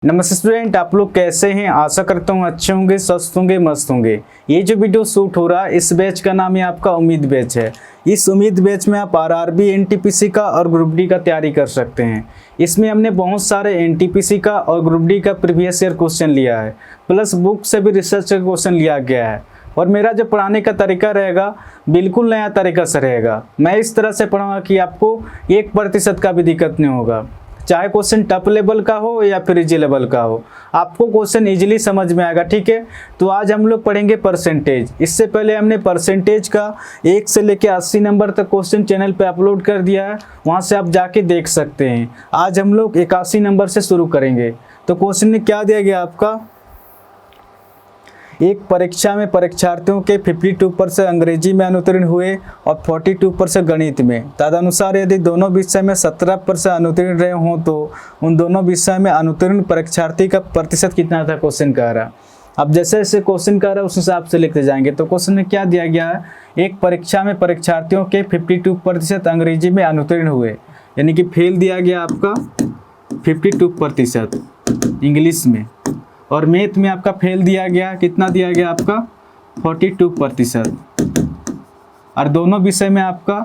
नमस्ते स्टूडेंट, आप लोग कैसे हैं। आशा करता हूँ अच्छे होंगे, स्वस्थ होंगे, मस्त होंगे। ये जो वीडियो शूट हो रहा है इस बैच का नाम है आपका उम्मीद बैच है। इस उम्मीद बैच में आप आरआरबी, एनटीपीसी का और ग्रुप डी का तैयारी कर सकते हैं। इसमें हमने बहुत सारे एनटीपीसी का और ग्रुप डी का प्रीवियस ईयर क्वेश्चन लिया है, प्लस बुक से भी रिसर्च का क्वेश्चन लिया गया है। और मेरा जो पढ़ाने का तरीका रहेगा बिल्कुल नया तरीका से रहेगा। मैं इस तरह से पढ़ाऊँगा कि आपको 1% का भी दिक्कत नहीं होगा, चाहे क्वेश्चन टफ लेवल का हो या फिर इजी लेवल का हो, आपको क्वेश्चन इजीली समझ में आएगा। ठीक है, तो आज हम लोग पढ़ेंगे परसेंटेज। इससे पहले हमने परसेंटेज का 1 से लेकर 80 नंबर तक क्वेश्चन चैनल पे अपलोड कर दिया है, वहां से आप जाके देख सकते हैं। आज हम लोग 81 नंबर से शुरू करेंगे। तो क्वेश्चन में क्या दिया गया आपका, एक परीक्षा में परीक्षार्थियों के 52% अंग्रेजी में अनुत्तीर्ण हुए और 42% गणित में। तदनुसार यदि दोनों विषय में 17% अनुत्तीर्ण रहे हों तो उन दोनों विषय में अनुत्तीर्ण परीक्षार्थी का प्रतिशत कितना था, क्वेश्चन कह रहा। अब जैसे जैसे क्वेश्चन कह रहा है उस हिसाब से लिखते जाएंगे। तो क्वेश्चन में क्या दिया गया है, एक परीक्षा में परीक्षार्थियों के 52% अंग्रेजी में अनुत्तीर्ण हुए, यानी कि फेल दिया गया आपका 52% इंग्लिश में, और मैथ में आपका फेल दिया गया, कितना दिया गया आपका 42%, और दोनों विषय में आपका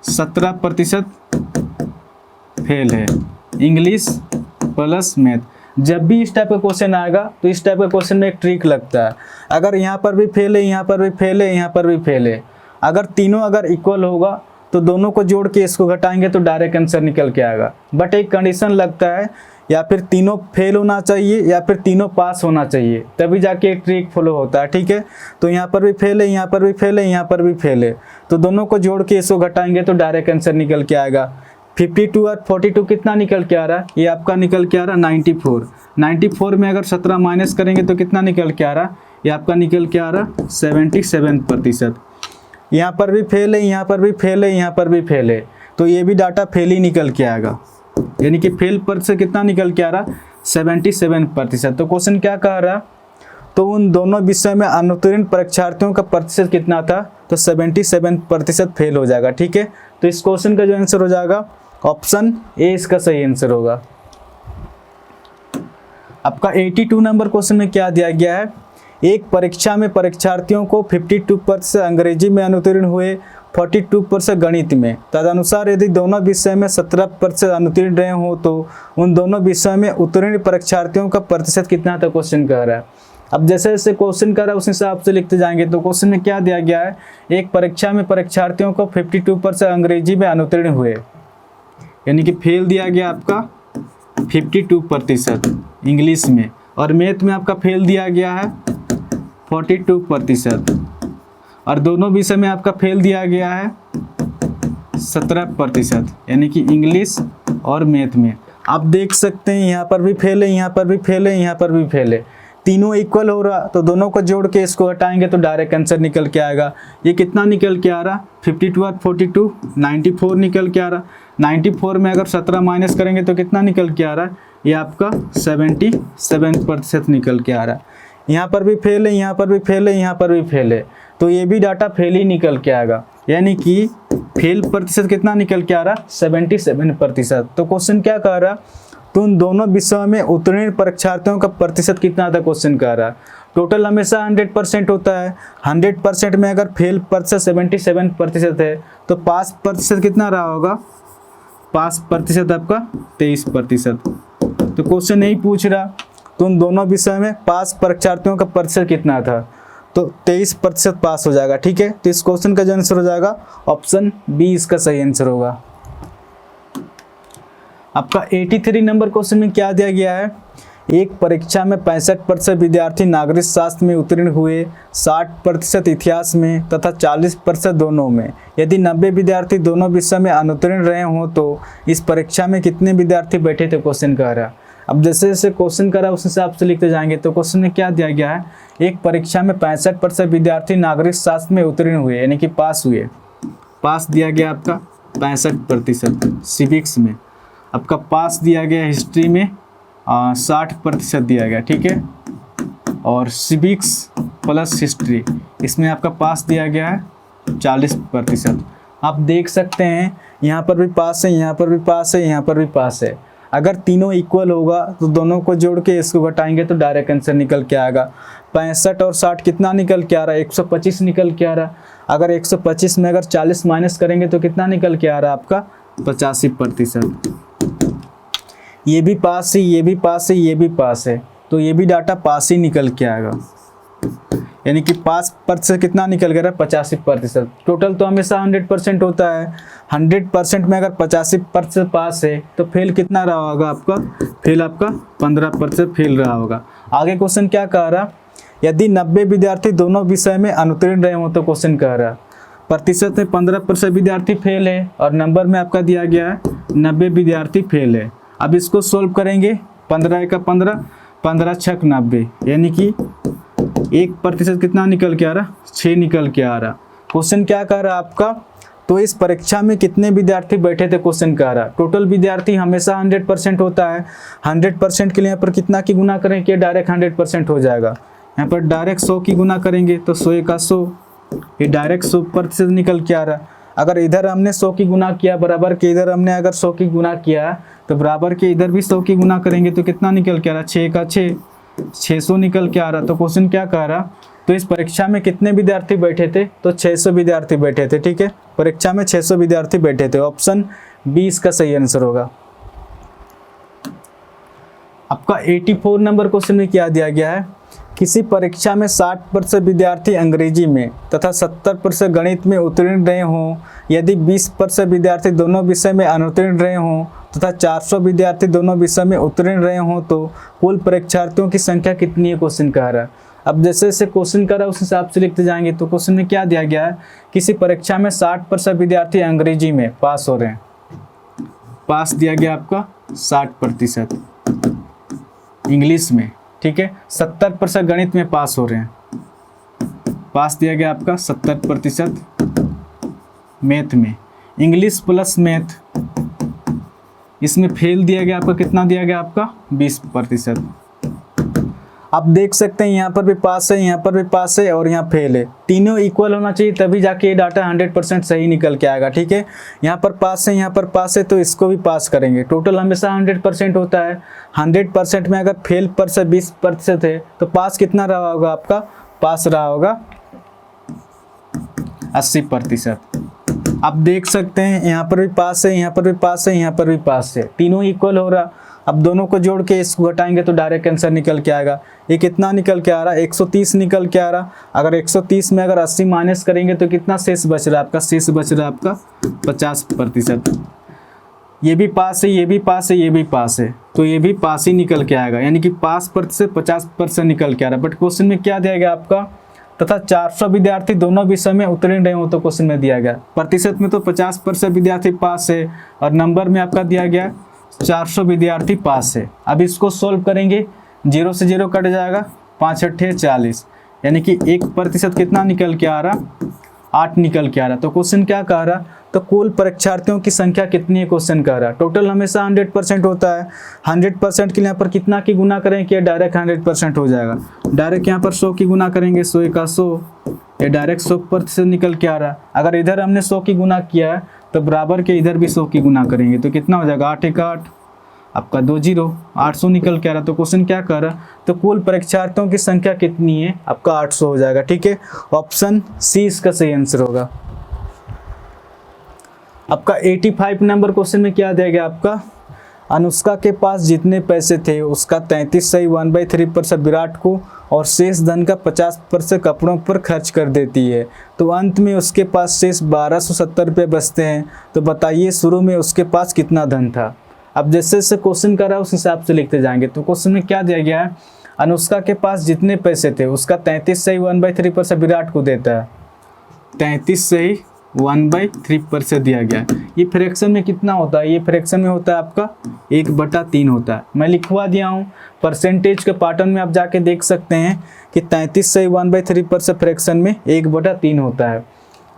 17% फेल है, इंग्लिश प्लस मैथ। जब भी इस टाइप का क्वेश्चन आएगा तो इस टाइप का क्वेश्चन में एक ट्रिक लगता है। अगर यहाँ पर भी फेल है, यहाँ पर भी फेल है, यहाँ पर भी फेल है, अगर तीनों अगर इक्वल होगा तो दोनों को जोड़ के इसको घटाएंगे तो डायरेक्ट आंसर निकल के आएगा। बट एक कंडीशन लगता है, या फिर तीनों फेल होना चाहिए या फिर तीनों पास होना चाहिए, तभी जाके एक ट्रिक फॉलो होता है। ठीक है, तो यहाँ पर भी फेल है, यहाँ पर भी फेल है, यहाँ पर भी फेल है, तो दोनों को जोड़ के इसको घटाएंगे तो डायरेक्ट आंसर निकल के आएगा। 52 और 42 कितना निकल के आ रहा है, ये आपका निकल के आ रहा है 94। 94 में अगर 17 माइनस करेंगे तो कितना निकल के आ रहा है, ये आपका निकल के आ रहा 77%। यहाँ पर भी फेल है, यहाँ पर भी फेल है, यहाँ पर भी फेल है, तो ये भी डाटा फेल ही निकल के आएगा, यानी कि फेल पर से कितना निकल के आ रहा 77%। तो क्वेश्चन क्या कह रहा, तो उन दोनों विषय में अनुत्तीर्ण परीक्षार्थियों का प्रतिशत कितना था, तो 77% फेल हो जाएगा। ठीक है, तो इस क्वेश्चन का जो आंसर हो जाएगा ऑप्शन ए इसका सही आंसर होगा। आपका 82 नंबर क्वेश्चन में क्या दिया गया है, एक परीक्षा में परीक्षार्थियों को 52% अंग्रेजी में अनुत्तीर्ण हुए, 42% गणित में। तदनुसार यदि दोनों विषय में 17% अनुत्तीर्ण रहे हों तो उन दोनों विषय में उत्तीर्ण परीक्षार्थियों का प्रतिशत कितना था, क्वेश्चन कह रहा है। अब जैसे जैसे क्वेश्चन कर रहा है उस हिसाब से लिखते जाएंगे। तो क्वेश्चन में क्या दिया गया है, एक परीक्षा में परीक्षार्थियों को 52% अंग्रेजी में अनुत्तीर्ण हुए, यानी कि फेल दिया गया आपका 52% इंग्लिश में, और मैथ में आपका फेल दिया गया है 42%, और दोनों विषय में आपका फेल दिया गया है 17%, यानी कि इंग्लिश और मैथ में। आप देख सकते हैं यहाँ पर भी फेल है, यहाँ पर भी फेल है, यहाँ पर भी फेल है, तीनों इक्वल हो रहा, तो दोनों को जोड़ के इसको हटाएंगे तो डायरेक्ट आंसर निकल के आएगा। ये कितना निकल के आ रहा 52 और 42 94 निकल के आ रहा। 94 में अगर 17 माइनस करेंगे तो कितना निकल के आ रहा है, ये आपका 77% निकल के आ रहा है। यहाँ पर भी फेल है, यहाँ पर भी फेल है, यहाँ पर भी फेल है, तो ये भी डाटा फेल ही निकल के आएगा, यानी कि फेल प्रतिशत कितना निकल के आ रहा 77%। तो क्वेश्चन क्या कह रहा, तो उन दोनों विषयों में उत्तीर्ण परीक्षार्थियों का प्रतिशत कितना था, क्वेश्चन कह रहा। टोटल हमेशा 100% होता है, 100% में अगर फेल प्रतिशत 77% है तो पास प्रतिशत कितना रहा होगा, पास प्रतिशत आपका 23%। तो क्वेश्चन नहीं पूछ रहा तो उन दोनों विषय में पास परीक्षार्थियों का प्रतिशत कितना था, तो 23% पास हो जाएगा। ठीक है, तो इस क्वेश्चन का जो आंसर हो जाएगा ऑप्शन बी इसका सही आंसर होगा। आपका 83 नंबर क्वेश्चन में क्या दिया गया है, एक परीक्षा में 65% विद्यार्थी नागरिक शास्त्र में उत्तीर्ण हुए, 60% इतिहास में तथा 40% दोनों में। यदि 90 विद्यार्थी दोनों विषय में अनुत्तीर्ण रहे हों तो इस परीक्षा में कितने विद्यार्थी बैठे थे, क्वेश्चन कह रहा। अब जैसे जैसे क्वेश्चन करा उस हिसाब से लिखते जाएंगे। तो क्वेश्चन में क्या दिया गया है, एक परीक्षा में 65% विद्यार्थी नागरिक शास्त्र में उत्तीर्ण हुए, यानी कि पास हुए, पास दिया गया आपका 65%। सिविक्स में आपका पास दिया गया, हिस्ट्री में 60% दिया गया। ठीक है, और सिविक्स प्लस हिस्ट्री इसमें आपका पास दिया गया है 40%। आप देख सकते हैं यहाँ पर भी पास है, यहाँ पर भी पास है, यहाँ पर भी पास है। अगर तीनों इक्वल होगा तो दोनों को जोड़ के इसको घटाएंगे तो डायरेक्ट आंसर निकल के आएगा। 65 और 60 कितना निकल के आ रहा है? 125 निकल के आ रहा है। अगर 125 में अगर 40 माइनस करेंगे तो कितना निकल के आ रहा है आपका? 85%। ये भी पास है, ये भी पास है, ये भी पास है, तो ये भी डाटा पास ही निकल के आएगा। यानी कि 5% कितना निकल गया? 85%। टोटल तो हमेशा 100% होता है। 100% में अगर 85% पास है तो फेल कितना रहा होगा आपका? फेल आपका 15% फेल रहा होगा। आगे क्वेश्चन क्या कह रहा? यदि 90 विद्यार्थी दोनों विषय में अनुत्तीर्ण रहे हो तो क्वेश्चन कह रहा प्रतिशत में 15% विद्यार्थी फेल है और नंबर में आपका दिया गया है 90 विद्यार्थी फेल है। अब इसको सोल्व करेंगे। 15 का 15, 15 छक 90, यानी कि 1% कितना निकल के आ रहा? 6 निकल के आ रहा। क्वेश्चन क्या कह रहा आपका? तो इस परीक्षा में कितने विद्यार्थी बैठे थे? क्वेश्चन कह रहा टोटल विद्यार्थी हमेशा 100% होता है। 100% के लिए यहाँ पर कितना की गुना करें कि डायरेक्ट 100% हो जाएगा? यहाँ पर डायरेक्ट 100 की गुना करेंगे तो 100 का 100, ये डायरेक्ट 100% निकल के आ रहा। अगर इधर हमने 100 की गुना किया बराबर के इधर हमने अगर 100 की गुना किया तो बराबर के इधर भी 100 की गुना करेंगे तो कितना निकल के आ रहा? 6 का 6, 600 निकल के आ रहा। तो क्वेश्चन क्या कह रहा? तो इस परीक्षा में कितने विद्यार्थी बैठे थे? तो 600 विद्यार्थी बैठे थे। ठीक है, परीक्षा में 600 विद्यार्थी बैठे थे। ऑप्शन बी इसका सही आंसर होगा। आपका 84 नंबर क्वेश्चन में क्या दिया गया है? किसी परीक्षा में 60% विद्यार्थी अंग्रेजी में तथा 70% गणित में उत्तीर्ण रहे हों, यदि 20% विद्यार्थी दोनों विषय में अनुत्तीर्ण रहे हों तथा 400 विद्यार्थी दोनों विषय में उत्तीर्ण रहे हों तो कुल परीक्षार्थियों की संख्या कितनी है? क्वेश्चन कह रहा है। अब जैसे जैसे क्वेश्चन कर रहा है उस हिसाब से लिखते जाएंगे। तो क्वेश्चन में क्या दिया गया है? किसी परीक्षा में 60% विद्यार्थी अंग्रेजी में पास हो रहे हैं, पास दिया गया आपका 60% इंग्लिश में। ठीक है, 70% गणित में पास हो रहे हैं, पास दिया गया आपका 70% मैथ में। इंग्लिश प्लस मैथ इसमें फेल दिया गया आपका, कितना दिया गया आपका? 20%। आप देख सकते हैं यहाँ पर भी पास है, यहाँ पर भी पास है और यहाँ फेल है। तीनों इक्वल होना चाहिए तभी जाके ये डाटा 100% सही निकल के आएगा। ठीक है, यहाँ पर पास है, यहाँ पर पास है, तो इसको भी पास करेंगे। टोटल हमेशा 100% होता है। 100% में अगर फेल पर से 20% है तो पास कितना रहा होगा आपका? पास रहा होगा 80%। आप देख सकते हैं यहाँ पर भी पास है, यहाँ पर भी पास है, यहाँ पर भी पास है, तीनों इक्वल हो रहा। अब दोनों को जोड़ के इसको घटाएंगे तो डायरेक्ट आंसर निकल के आएगा। ये कितना निकल के आ रहा? 130 निकल के आ रहा। अगर 130 में अगर 80 माइनस करेंगे तो कितना शेष बच रहा है आपका? शेष बच रहा है आपका 50%। ये भी पास है, ये भी पास है, ये भी पास है, तो ये भी पास ही निकल के आएगा। यानी कि पास से 50% निकल के आ रहा है। बट क्वेश्चन में क्या दिया गया आपका? तथा 400 विद्यार्थी दोनों विषय में उत्तीर्ण रहे हो तो क्वेश्चन में दिया गया। प्रतिशत में तो 50% विद्यार्थी पास है और नंबर में आपका दिया गया 400 विद्यार्थी पास है। अब इसको सोल्व करेंगे, 0 से 0 कट जाएगा, 5 अट्ठे 40, यानी कि 1% कितना निकल के आ रहा? 8 निकल के आ रहा। तो क्वेश्चन क्या कह रहा? तो कुल परीक्षार्थियों की संख्या कितनी है? क्वेश्चन कह रहा टोटल हमेशा 100% होता है। 100% के लिए यहाँ पर कितना की गुना करें कि डायरेक्ट 100% हो जाएगा? डायरेक्ट यहाँ पर 100 की गुना करेंगे, 100 का 100, ये डायरेक्ट 100% निकल के आ रहा। अगर इधर हमने 100 की गुना किया है तो बराबर के इधर भी 100 की गुना करेंगे तो कितना हो जाएगा? 8 एक 8, आपका 2 0, 800 निकल के आ रहा। तो क्वेश्चन क्या कर रहा? तो कुल परीक्षार्थियों की संख्या कितनी है? आपका 800 हो जाएगा। ठीक है, ऑप्शन सी इसका सही आंसर होगा। आपका 85 नंबर क्वेश्चन में क्या दिया गया आपका? अनुष्का के पास जितने पैसे थे उसका 33 सही 1/3% विराट को और शेष धन का 50% कपड़ों पर खर्च कर देती है, तो अंत में उसके पास शेष 1270 रुपये बचते हैं। तो बताइए शुरू में उसके पास कितना धन था? अब जैसे जैसे क्वेश्चन कर रहा है उस हिसाब से लिखते जाएंगे। तो क्वेश्चन में क्या दिया गया है? अनुष्का के पास जितने पैसे थे उसका 33 सही 1/3% विराट को देता है। 33 सही 1/3% दिया गया। ये फ्रैक्शन में कितना होता है? ये फ्रैक्शन में होता है आपका 1/3 होता है। मैं लिखवा दिया हूँ, परसेंटेज के पैटर्न में आप जाके देख सकते हैं कि 33 सही 1/3% फ्रैक्शन में 1/3 होता है।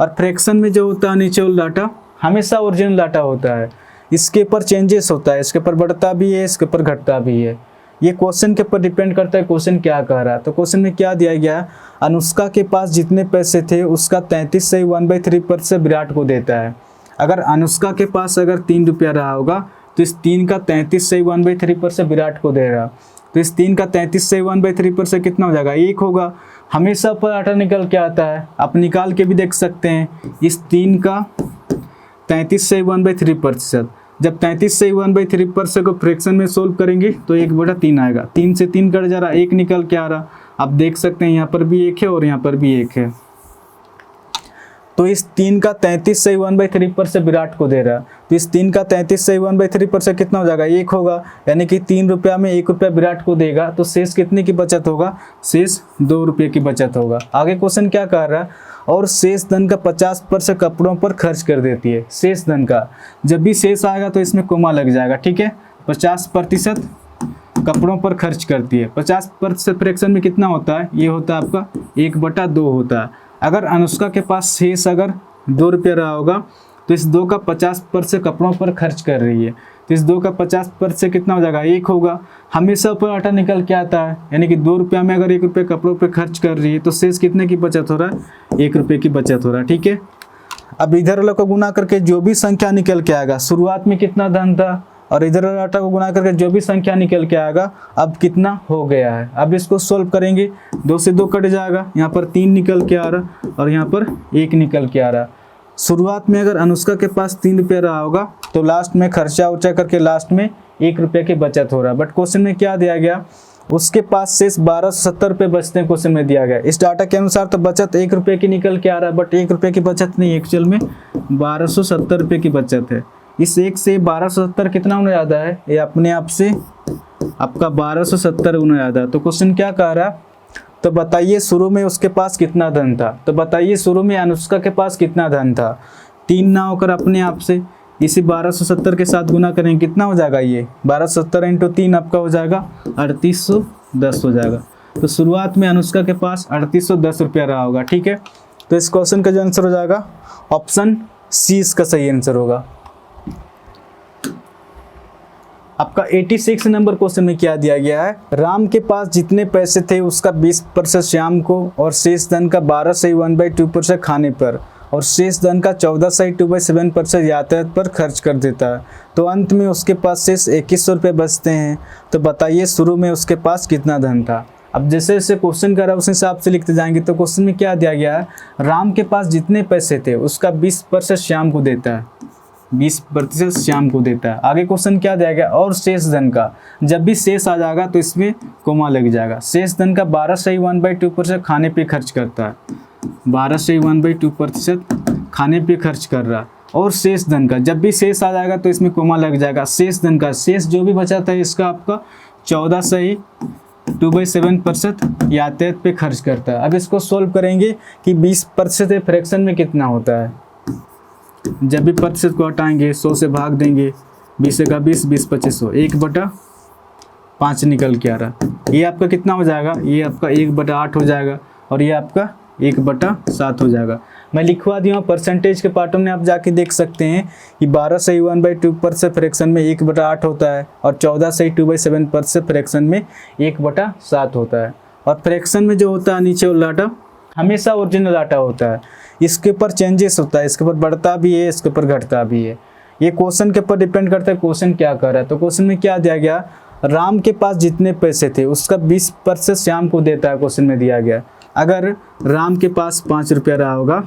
और फ्रैक्शन में जो होता है नीचे वाला डाटा हमेशा ओरिजिनल डाटा होता है, इसके ऊपर चेंजेस होता है, इसके ऊपर बढ़ता भी है, इसके ऊपर घटता भी है। ये क्वेश्चन के ऊपर डिपेंड करता है क्वेश्चन क्या कह रहा है। तो क्वेश्चन में क्या दिया गया? अनुष्का के पास जितने पैसे थे उसका 33 सही 1/3% विराट को देता है। अगर अनुष्का के पास अगर 3 रुपया रहा होगा तो इस 3 का 33 से 1/3 पर से विराट को दे रहा, तो इस 3 का 33 से 1/3 पर से कितना हो जाएगा, 1 होगा। हमेशा पर आटा निकल के आता है, आप निकाल के भी देख सकते हैं। इस 3 का 33 से 1/3%, जब 33 से 1/3% को फ्रैक्शन में सोल्व करेंगे तो 1/3 आएगा। 3 से 3 कट जा रहा, 1 निकल के आ रहा। आप देख सकते हैं यहाँ पर भी 1 है और यहाँ पर भी 1 है। तो इस 3 का 33 से 1/3 पर से विराट को दे रहा, तो इस 3 का 33 से 1/3 पर से कितना हो जाएगा, 1 होगा। यानी कि 3 रुपया में 1 रुपया विराट को देगा, तो शेष कितने की बचत होगा, शेष 2 रुपये की बचत होगा। आगे क्वेश्चन क्या कर रहा है, और शेष धन का 50% कपड़ों पर खर्च कर देती है। शेष धन का जब भी शेष आएगा तो इसमें कोमा लग जाएगा, ठीक है। 50% कपड़ों पर खर्च करती है। 50% फ्रैक्शन में कितना होता है, ये होता है आपका 1/2 होता है। अगर अनुष्का के पास शेष अगर 2 रुपये रहा होगा तो इस 2 का 50% कपड़ों पर खर्च कर रही है, तो इस 2 का 50% कितना हो जाएगा, 1 होगा। हमेशा ऊपर आटा निकल के आता है, यानी कि 2 रुपया में अगर 1 रुपये कपड़ों पर खर्च कर रही है तो शेष कितने की बचत हो रहा है, 1 रुपये की बचत हो रहा है, ठीक है। अब इधर वालों को गुना करके जो भी संख्या निकल के आएगा, शुरुआत में कितना धन था, और इधर वाला आटा को गुना करके जो भी संख्या निकल के आएगा अब कितना हो गया है। अब इसको सोल्व करेंगे, 2 से 2 कट जाएगा, यहाँ पर 3 निकल के आ रहा और यहाँ पर 1 निकल के आ रहा। शुरुआत में अगर अनुष्का के पास 3 रुपये रहा होगा तो लास्ट में खर्चा उर्चा करके लास्ट में 1 रुपये की बचत हो रहा है। बट क्वेश्चन में क्या दिया गया, उसके पास शेष 1270 रुपये बचते हैं, क्वेश्चन में दिया गया। इस डाटा के अनुसार तो बचत 1 रुपये की निकल के आ रहा है, बट 1 रुपये की बचत नहीं, एक्चुअल में 1270 रुपये की बचत है। इस 1 से 1270 कितना होना ज़्यादा है, ये अपने आप से आपका 1270 होना ज़्यादा है। तो क्वेश्चन क्या कह रहा है, तो बताइए शुरू में उसके पास कितना धन था। तो बताइए शुरू में अनुष्का के पास कितना धन था, 3 ना होकर अपने आप से इसी 1270 के साथ गुना करेंगे, कितना हो जाएगा, ये 1270 × 3 आपका हो जाएगा 3810 हो जाएगा। तो शुरुआत में अनुष्का के पास 3810 रुपया रहा होगा, ठीक है। तो इस क्वेश्चन का जो आंसर हो जाएगा ऑप्शन सी इसका सही आंसर होगा। आपका 86 नंबर क्वेश्चन में क्या दिया गया है, राम के पास जितने पैसे थे उसका 20% श्याम को और शेष धन का 12 से 1/2% खाने पर और शेष धन का 14 से 2/7% यातायात पर खर्च कर देता है। तो अंत में उसके पास शेष 2100 रुपये बचते हैं। तो बताइए शुरू में उसके पास कितना धन था। अब जैसे जैसे क्वेश्चन कर रहा है उस हिसाब से लिखते जाएंगे। तो क्वेश्चन में क्या दिया गया है, राम के पास जितने पैसे थे उसका 20% श्याम को देता है, 20% श्याम को देता है। आगे क्वेश्चन क्या दिया गया, और शेष धन का, जब भी शेष आ जाएगा तो इसमें कोमा लग जाएगा। शेष धन का 12 से 1/2% खाने पे खर्च करता है, 12 से 1/2% खाने पे खर्च कर रहा। और शेष धन का जब भी शेष आ जाएगा तो इसमें कोमा लग जाएगा। शेष धन का शेष जो भी बचा था इसका आपका 14 से 2/7% यातायात पे खर्च करता है। अब इसको सोल्व करेंगे कि 20% फ्रैक्शन में कितना होता है। जब भी प्रतिशत को हटाएंगे 100 से भाग देंगे, 20 का 20, 20 2500, 1/5 निकल के आ रहा। ये आपका कितना हो जाएगा, ये आपका 1/8 हो जाएगा और ये आपका 1/7 हो जाएगा। मैं लिखवा दिया हूँ परसेंटेज के पार्टों में, आप जाके देख सकते हैं कि 12 से 1/2% फ्रैक्शन में 1/8 होता है और 14 से 2/7% फ्रैक्शन में 1/7 होता है। और फ्रैक्शन में जो होता है नीचे वाला डाटा हमेशा ओरिजिनल डाटा होता है, इसके ऊपर चेंजेस होता है, इसके ऊपर बढ़ता भी है, इसके ऊपर घटता भी है। ये क्वेश्चन के ऊपर डिपेंड करता है क्वेश्चन क्या कर रहा है। तो क्वेश्चन में क्या दिया गया, राम के पास जितने पैसे थे उसका 20% श्याम को देता है, क्वेश्चन में दिया गया। अगर राम के पास 5 रुपया रहा होगा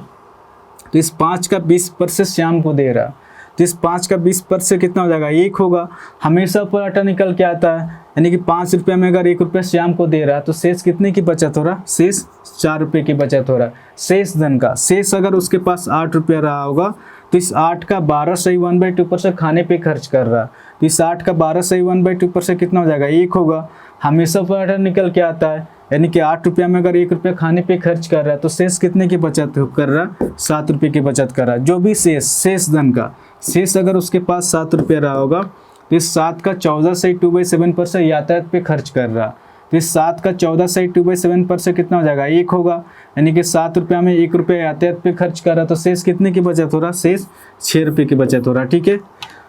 तो इस 5 का 20% श्याम को दे रहा, तो इस 5 का 20% कितना हो जाएगा, 1 होगा। हमेशा ऊपर आटा निकल के आता है, यानी कि 5 रुपये में अगर 1 रुपया श्याम को दे रहा तो शेष कितने की बचत हो रहा, शेष 4 रुपये की बचत हो रहा। शेष धन का शेष अगर उसके पास 8 रुपया रहा होगा तो इस 8 का 12 से 1/2% खाने पे खर्च कर रहा, तो इस 8 का 12 से 1/2% कितना हो जाएगा, 1 होगा। हमेशा ऊपर आटा निकल के आता है, यानी कि 8 रुपया में अगर 1 रुपया खाने पे खर्च कर रहा है तो शेष कितने की बचत कर रहा, 7 रुपये की बचत कर रहा। जो भी शेष धन का शेष अगर उसके पास 7 रुपया रहा होगा तो इस 7 का 14 से 2/7% यातायात पे खर्च कर रहा, तो इस 7 का 14 से 2/7% कितना हो जाएगा, 1 होगा। यानी कि 7 रुपया में 1 रुपया यातायात पे खर्च कर रहा, तो शेष कितने की बचत हो रहा, शेष 6 रुपये की बचत हो रहा, ठीक है।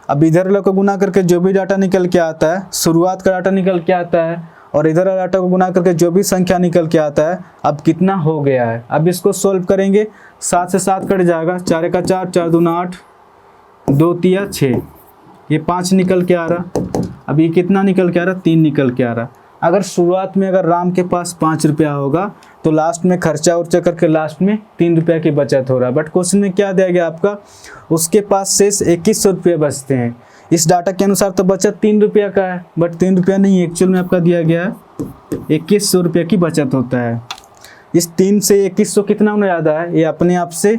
अब इधर लोग को गुना करके जो भी डाटा निकल के आता है, शुरुआत का डाटा निकल के आता है और इधर डाटा को गुना करके जो भी संख्या निकल के आता है अब कितना हो गया है। अब इसको सोल्व करेंगे, 7 से 7 कट जाएगा, 4 का 4, 4 दूना 8, 2 तिया 6, ये 5 निकल के आ रहा, अब ये कितना निकल के आ रहा, 3 निकल के आ रहा। अगर शुरुआत में अगर राम के पास 5 रुपया होगा तो लास्ट में खर्चा उर्चा करके लास्ट में 3 रुपया की बचत हो रहा है। बट क्वेश्चन में क्या दिया गया आपका, उसके पास शेष 2100 रुपये बचते हैं। इस डाटा के अनुसार तो बचत 3 रुपया का है, बट 3 रुपया नहीं, एक्चुअल में आपका दिया गया है 2100 रुपये की बचत होता है। इस 3 से 2100 कितना गुना ज़्यादा है, ये अपने आप से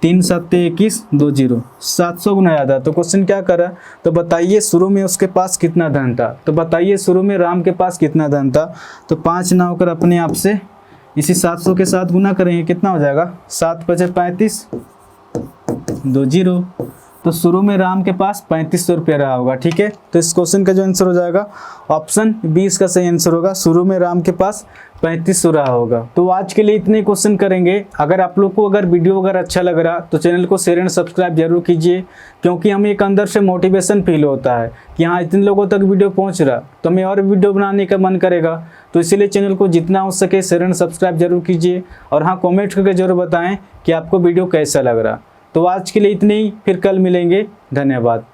3 7 21 2 0 700 गुना ज़्यादा। तो क्वेश्चन क्या करा, तो बताइए शुरू में उसके पास कितना धन था। तो बताइए शुरू में राम के पास कितना धन था, तो 5 ना होकर अपने आप से इसी 700 के साथ गुना करेंगे, कितना हो जाएगा 7 5 35 2 0। तो शुरू में राम के पास 3500 रुपया रहा होगा। ठीक है, तो इस क्वेश्चन का जो आंसर हो जाएगा ऑप्शन 20 का सही आंसर होगा, शुरू में राम के पास 3500 रहा होगा। तो आज के लिए इतने क्वेश्चन करेंगे। अगर आप लोग को अगर वीडियो अगर अच्छा लग रहा तो चैनल को शेयर एंड सब्सक्राइब जरूर कीजिए, क्योंकि हमें एक अंदर से मोटिवेशन फील होता है कि हाँ इतने लोगों तक वीडियो पहुँच रहा, तो हमें और वीडियो बनाने का मन करेगा। तो इसीलिए चैनल को जितना हो सके शेयर एंड सब्सक्राइब जरूर कीजिए, और हाँ कॉमेंट करके जरूर बताएँ कि आपको वीडियो कैसा लग रहा। तो आज के लिए इतने ही, फिर कल मिलेंगे। धन्यवाद।